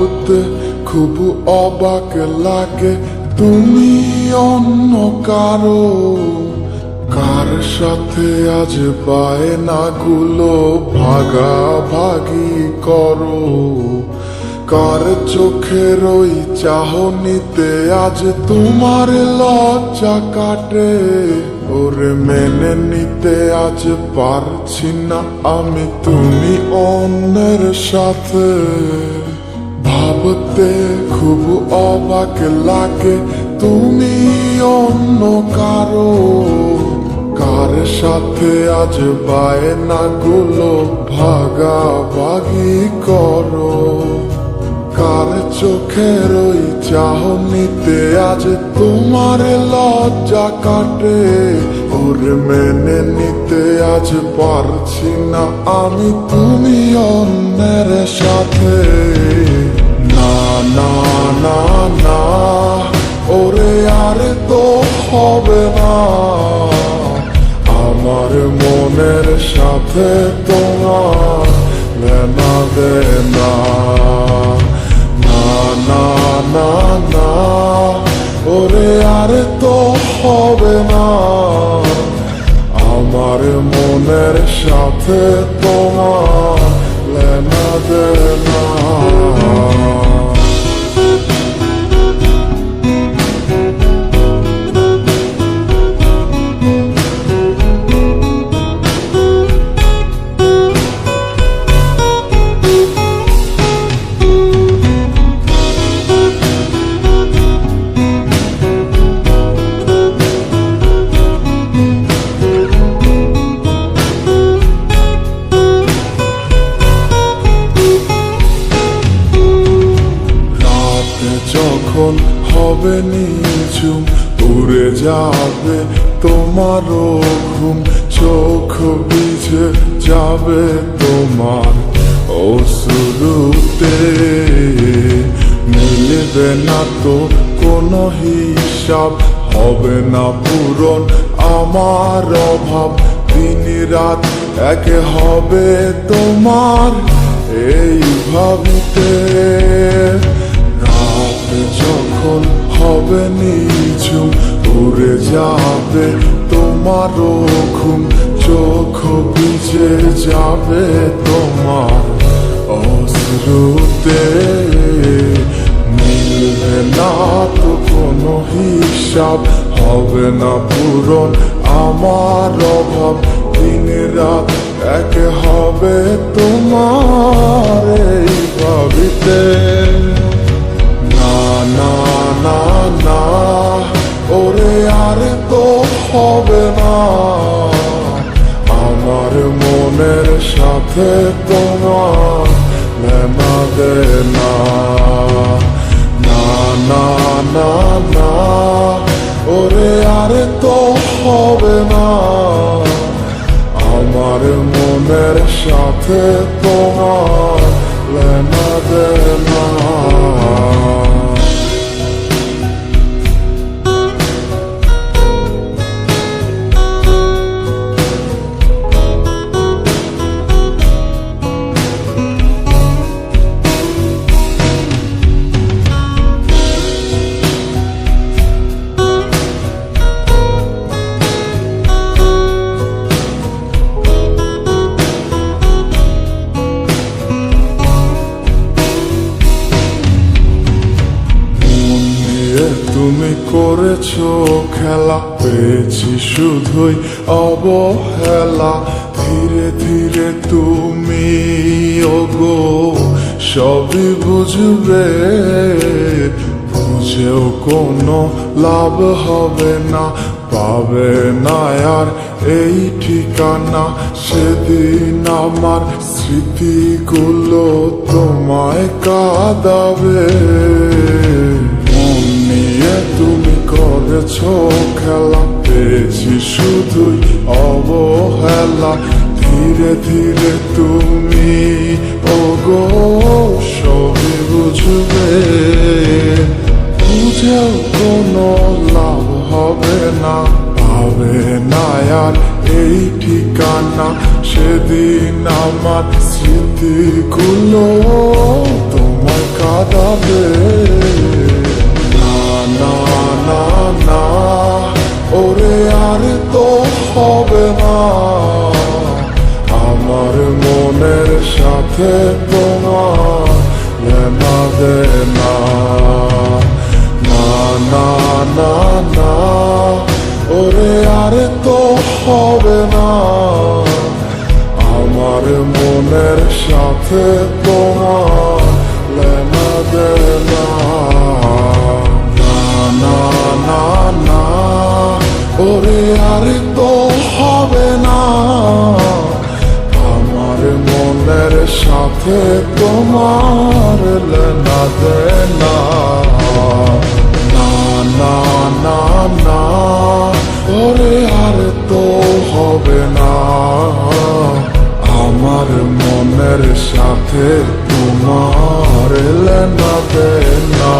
ভাবতে খুব অবাক লাগে তুমি অন্য কারো, কার সাথে আজ বায়নাগুলো ভাগাভাগি করো, কার চোখের ওই চাহনিতে আজ তোমার লজ্জা কাটে। ওরে মেনে নিতে আজ পারছি না আমি তুমি অন্যের সাথে, ভাবতে খুব অবাক লাগে তুমি অন্য কারো, কার সাথে আজ বায়নাগুলো ভাগাভাগি করো, কার চোখের ওই চাহনিতে আজ তোমার লজ্জা কাটে। ওরে মেনে নিতে আজ পারছি না আমি তুমি অন্যের সাথে। না না না না ওরে আর তো হবে না, আমার মনের সাথে তোমার লেনা দেনা। না না না না ওরে আর তো হবে না, আমার মনের সাথে তোমার লেনা দেনা। যখন হবে নিঝুম উড়ে যাবে তোমারও ঘুম, চোখ ভিজে যাবে তোমার অশ্রুতে, মিলবে না তো কোনো হিসাব, হবে না পূরণ আমার অভাব, দিন রাত এক হবে তোমার এই ভাবিতে। যখন হবে নিঝুম উড়ে যাবে তোমারও ঘুম, চোখ ভিজে যাবে তোমার অশ্রুতে, মিলবে না তো কোনো হিসাব, হবে না পূরণ আমার অভাব, দিন রাত এক হবে তোমার এই ভাবিতে। না না না ওরে আর তো হবে না, আমার মনের সাথে তোমার লেনা দেনা। না না না না ওরে আর তো হবে না, আমার মনের সাথে তোমার লেনা দেনা। তুমি করেছো খেলা, পেয়েছি শুধুই অবহেলা, ধীরে ধীরে তুমি ওগো সবই বুঝবে, বুঝেও কোনো লাভ হবে না, পাবে না আর এই ঠিকানা। সেদিন আমার স্মৃতিগুলো তোমায় কাঁদাবে, তুমি করেছো খেলা, পেয়েছি শুধুই অবহেলা, ধীরে ধীরে তুমি ওগো সবই বুঝবে, বুঝেও কোনো লাভ হবে না, পাবে না আর এই ঠিকানা। সেদিন আমার স্মৃতিগুলো তোমায় কাঁদা দে না না না না ওরে আর তো হবে না আমার মনের সাথে তোমার লেনা দে না না না না না ওরে আর তো হবে না আমার মনের সাথে তোমার লেনা দে না না না না না ওরে আর তো হবে না আমার মনের সাথে তোমার লেনা দে না না না না না ওরে আর তো হবে না আমার মনের সাথে তোমার লেনা দে না